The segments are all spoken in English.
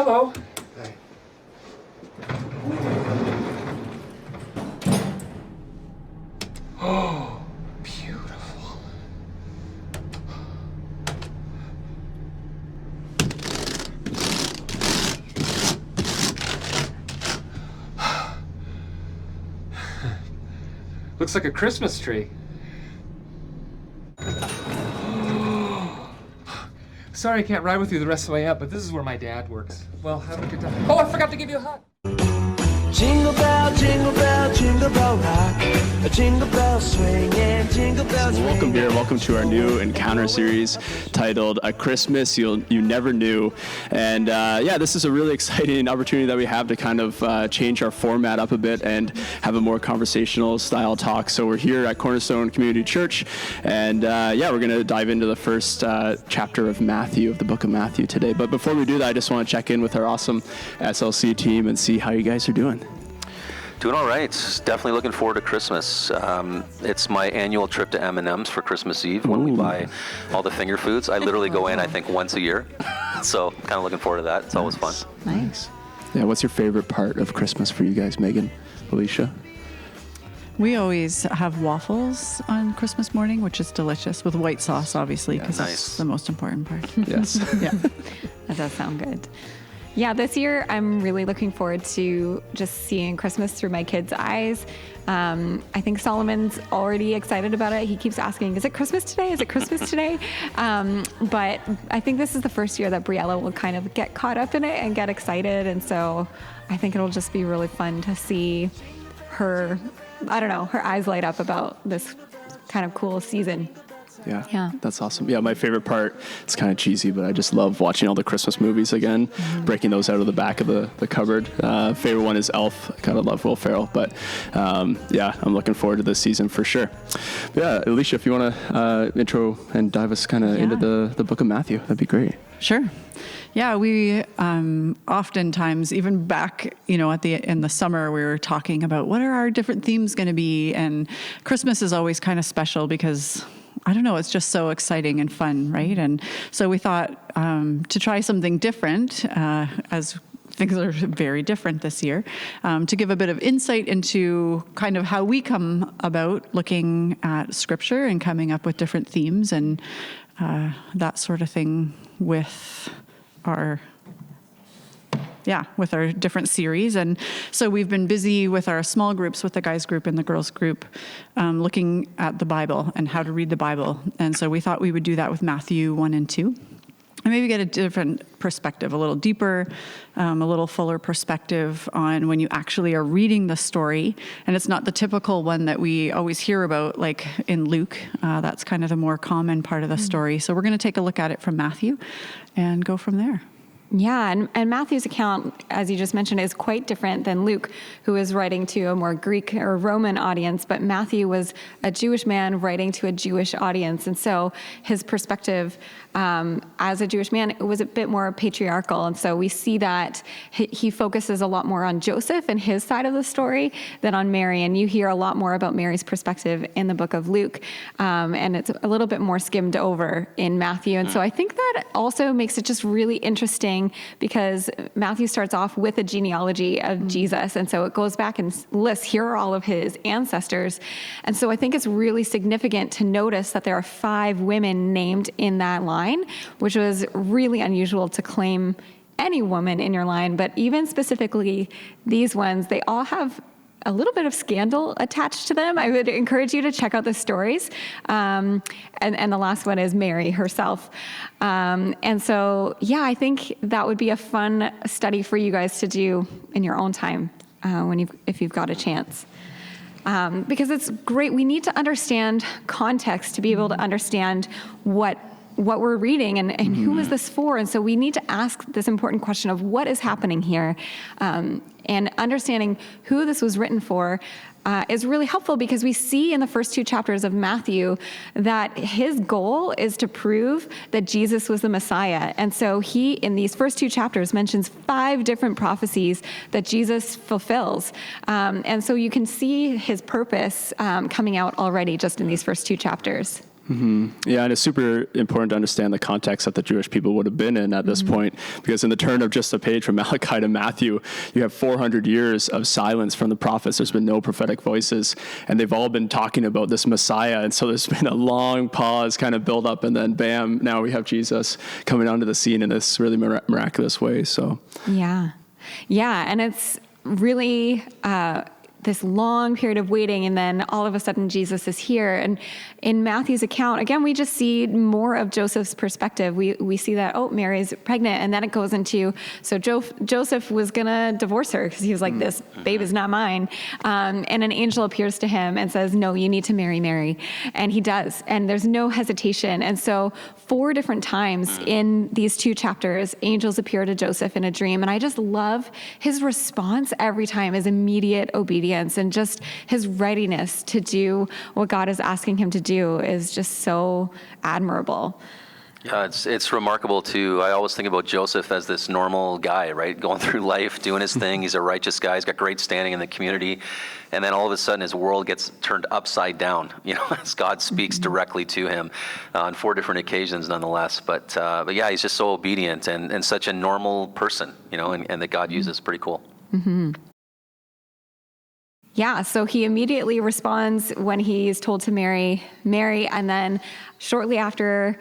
Hello. Hey. Oh, beautiful. Looks like a Christmas tree. Sorry I can't ride with you the rest of the way up, but this is where my dad works. Well, have a good time. Oh, I forgot to give you a hug. Jingle bell, jingle bell rock. A jingle bell swing and jingle bells ring. Welcome here. Welcome to our new Encounter series titled "A Christmas You Never Knew." And this is a really exciting opportunity that we have to kind of change our format up a bit and have a more conversational style talk. So we're here at Cornerstone Community Church, and we're going to dive into the first chapter of Matthew, of the book of Matthew today. But before we do that, I just want to check in with our awesome SLC team and see how you guys are doing. Doing all right. Definitely looking forward to Christmas. It's my annual trip to M&M's for Christmas Eve when we buy all the finger foods. I literally go in, I think, once a year. So kind of looking forward to that. It's always fun. Nice. Yeah, what's your favorite part of Christmas for you guys, Megan, Alicia? We always have waffles on Christmas morning, which is delicious, with white sauce, obviously, because that's the most important part. Yes. Yeah. That does sound good. Yeah, this year I'm really looking forward to just seeing Christmas through my kids' eyes. I think Solomon's already excited about it. He keeps asking, is it Christmas today? Is it Christmas today? But I think this is the first year that Briella will kind of get caught up in it and get excited. And so I think it'll just be really fun to see her, her eyes light up about this kind of cool season. Yeah, that's awesome. Yeah, my favorite part, it's kind of cheesy, but I just love watching all the Christmas movies again, breaking those out of the back of the cupboard. Favorite one is Elf. I kind of love Will Ferrell, but I'm looking forward to this season for sure. But yeah, Alicia, if you want to intro and dive us kind of into the book of Matthew, that'd be great. Sure. Yeah, we oftentimes, even back, in the summer, we were talking about what are our different themes going to be, and Christmas is always kind of special because I don't know, it's just so exciting and fun, right? And so we thought to try something different, as things are very different this year, to give a bit of insight into kind of how we come about looking at Scripture and coming up with different themes and that sort of thing with our different series. And so we've been busy with our small groups, with the guys group and the girls group, looking at the Bible and how to read the Bible. And so we thought we would do that with Matthew 1 and 2. And maybe get a different perspective, a little deeper, a little fuller perspective on when you actually are reading the story. And it's not the typical one that we always hear about, like in Luke. That's kind of the more common part of the story. So we're going to take a look at it from Matthew and go from there. Yeah, and Matthew's account, as you just mentioned, is quite different than Luke, who is writing to a more Greek or Roman audience, but Matthew was a Jewish man writing to a Jewish audience, and so his perspective as a Jewish man was a bit more patriarchal, and so we see that he focuses a lot more on Joseph and his side of the story than on Mary, and you hear a lot more about Mary's perspective in the book of Luke, and it's a little bit more skimmed over in Matthew, and so I think that also makes it just really interesting because Matthew starts off with a genealogy of Jesus. And so it goes back and lists, here are all of his ancestors. And so I think it's really significant to notice that there are 5 women named in that line, which was really unusual to claim any woman in your line. But even specifically these ones, they all have a little bit of scandal attached to them. I would encourage you to check out the stories. And the last one is Mary herself. And so, I think that would be a fun study for you guys to do in your own time if you've got a chance. Because it's great. We need to understand context to be able to understand what we're reading and who is this for. And so we need to ask this important question of what is happening here. And understanding who this was written for is really helpful because we see in the first 2 chapters of Matthew that his goal is to prove that Jesus was the Messiah. And so he, in these first 2 chapters, mentions 5 different prophecies that Jesus fulfills. And so you can see his purpose coming out already just in these first 2 chapters. Yeah, and it's super important to understand the context that the Jewish people would have been in at this point, because in the turn of just a page from Malachi to Matthew, you have 400 years of silence from the prophets. There's been no prophetic voices, and they've all been talking about this Messiah, and so there's been a long pause, kind of build up, and then bam, now we have Jesus coming onto the scene in this really miraculous way. So Yeah. And it's really this long period of waiting, and then all of a sudden Jesus is here. And in Matthew's account, again, we just see more of Joseph's perspective. We see that, Mary's pregnant, and then it goes into, so Joseph was going to divorce her because he was like, this babe is not mine. And an angel appears to him and says, no, you need to marry Mary. And he does. And there's no hesitation. And so 4 different times in these 2 chapters, angels appear to Joseph in a dream. And I just love his response every time, his immediate obedience, and just his readiness to do what God is asking him to do is just so admirable. Yeah, it's remarkable too. I always think about Joseph as this normal guy, right? Going through life, doing his thing. He's a righteous guy. He's got great standing in the community. And then all of a sudden his world gets turned upside down, as God speaks directly to him on 4 different occasions nonetheless. But yeah, he's just so obedient and such a normal person, and that God uses. Pretty cool. Mm-hmm. Yeah, so he immediately responds when he's told to marry Mary, and then shortly after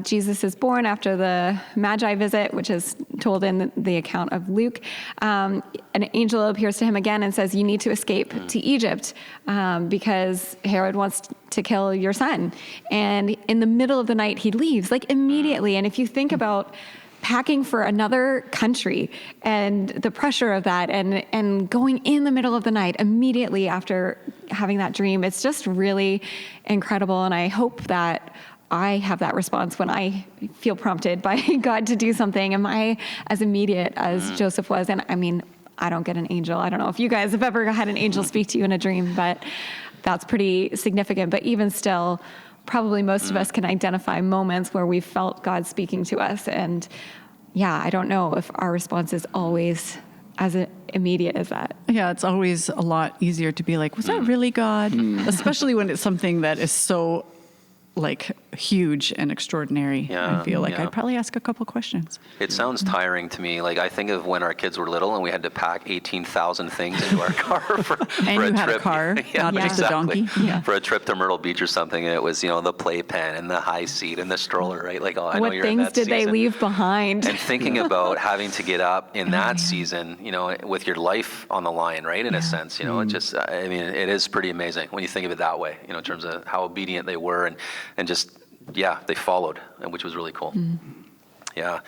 Jesus is born, after the Magi visit, which is told in the account of Luke, an angel appears to him again and says, you need to escape to Egypt because Herod wants to kill your son. And in the middle of the night, he leaves, like immediately. And if you think about packing for another country and the pressure of that and going in the middle of the night immediately after having that dream, it's just really incredible. And I hope that I have that response when I feel prompted by God to do something. Am I as immediate as Joseph was? And I mean, I don't get an angel. I don't know if you guys have ever had an angel speak to you in a dream, but that's pretty significant. But even still, probably most of us can identify moments where we felt God speaking to us. And yeah, I don't know if our response is always as immediate as that. Yeah, it's always a lot easier to be like, was that really God? Especially when it's something that is so huge and extraordinary. Yeah, I feel like yeah. I'd probably ask a couple questions. It sounds tiring to me. Like I think of when our kids were little and we had to pack 18,000 things into our car for And a you trip. had a car, not just a donkey. Yeah. For a trip to Myrtle Beach or something, and it was the playpen and the high seat and the stroller, right? Like I know What you're in things that did they season. leave behind? And thinking about having to get up in that season, with your life on the line, right? In a sense, it just, it is pretty amazing when you think of it that way, in terms of how obedient they were and just, yeah, they followed, which was really cool. Yeah.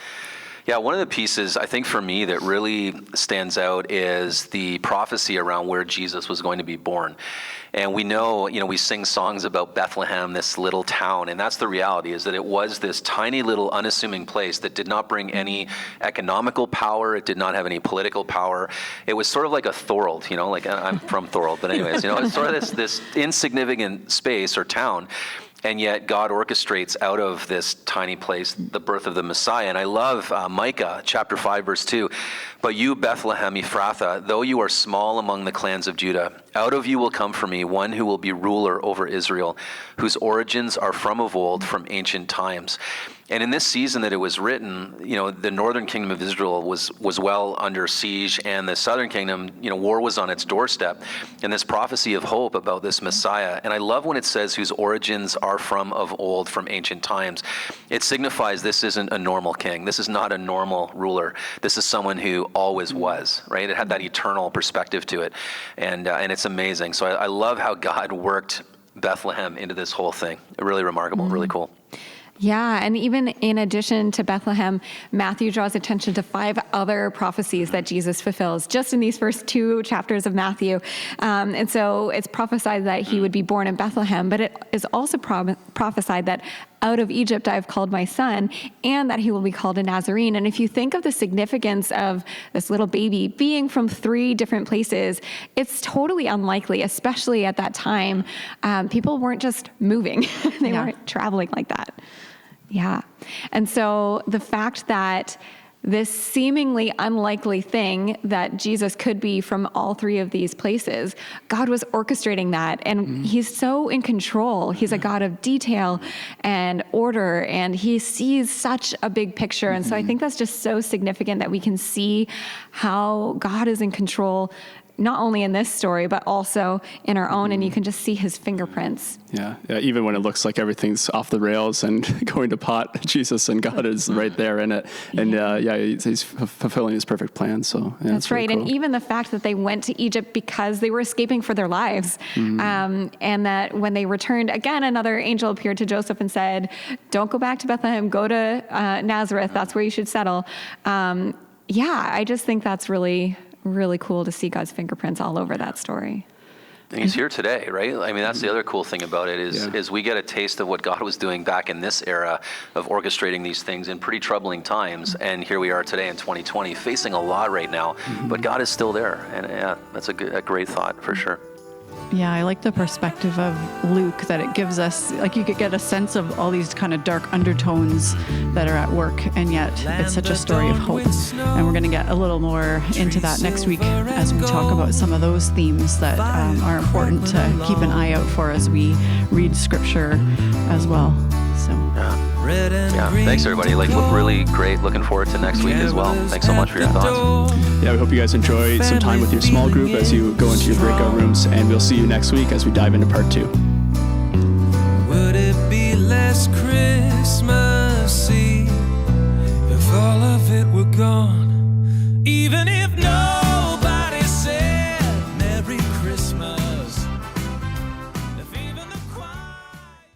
Yeah, one of the pieces I think for me that really stands out is the prophecy around where Jesus was going to be born. And we know, we sing songs about Bethlehem, this little town, and that's the reality, is that it was this tiny little unassuming place that did not bring any economical power. It did not have any political power. It was sort of like a Thorold, like I'm from Thorold, but anyways, it's sort of this insignificant space or town. And yet God orchestrates out of this tiny place the birth of the Messiah. And I love Micah chapter 5, verse 2. But you, Bethlehem Ephrathah, though you are small among the clans of Judah, out of you will come for me one who will be ruler over Israel, whose origins are from of old, from ancient times. And in this season that it was written, the northern kingdom of Israel was well under siege, and the southern kingdom, war was on its doorstep. And this prophecy of hope about this Messiah. And I love when it says whose origins are from of old, from ancient times. It signifies this isn't a normal king. This is not a normal ruler. This is someone who always was, right? It had that eternal perspective to it. And it's amazing. So I love how God worked Bethlehem into this whole thing. Really remarkable, really cool. Yeah, and even in addition to Bethlehem, Matthew draws attention to 5 other prophecies that Jesus fulfills just in these first 2 chapters of Matthew. And so it's prophesied that he would be born in Bethlehem, but it is also prophesied that out of Egypt I have called my son, and that he will be called a Nazarene. And if you think of the significance of this little baby being from 3 different places, it's totally unlikely, especially at that time. People weren't just moving. They weren't traveling like that. Yeah. And so the fact that this seemingly unlikely thing that Jesus could be from all three of these places. God was orchestrating that, and he's so in control. He's a God of detail and order, and he sees such a big picture. And so I think that's just so significant that we can see how God is in control, not only in this story, but also in our own, and you can just see his fingerprints. Yeah, even when it looks like everything's off the rails and going to pot, Jesus and God is right there in it. And he's fulfilling his perfect plan. So that's right. Really cool. And even the fact that they went to Egypt because they were escaping for their lives. And that when they returned, again, another angel appeared to Joseph and said, don't go back to Bethlehem, go to Nazareth. That's where you should settle. I just think that's really cool to see God's fingerprints all over that story. And he's here today, right? I mean, that's the other cool thing about it is we get a taste of what God was doing back in this era of orchestrating these things in pretty troubling times. And here we are today in 2020 facing a lot right now, but God is still there. And that's a great thought for sure. Yeah, I like the perspective of Luke, that it gives us, like, you could get a sense of all these kind of dark undertones that are at work, and yet it's such a story of hope. And we're going to get a little more into that next week as we talk about some of those themes that are important to keep an eye out for as we read scripture as well. So. Yeah, thanks everybody. Look really great. Looking forward to next week as well. Thanks so much for your thoughts. Yeah, we hope you guys enjoy some time with your small group as you go into your breakout rooms, and we'll see you next week as we dive into part 2. Would it be less Christmassy if all of it were gone? Even if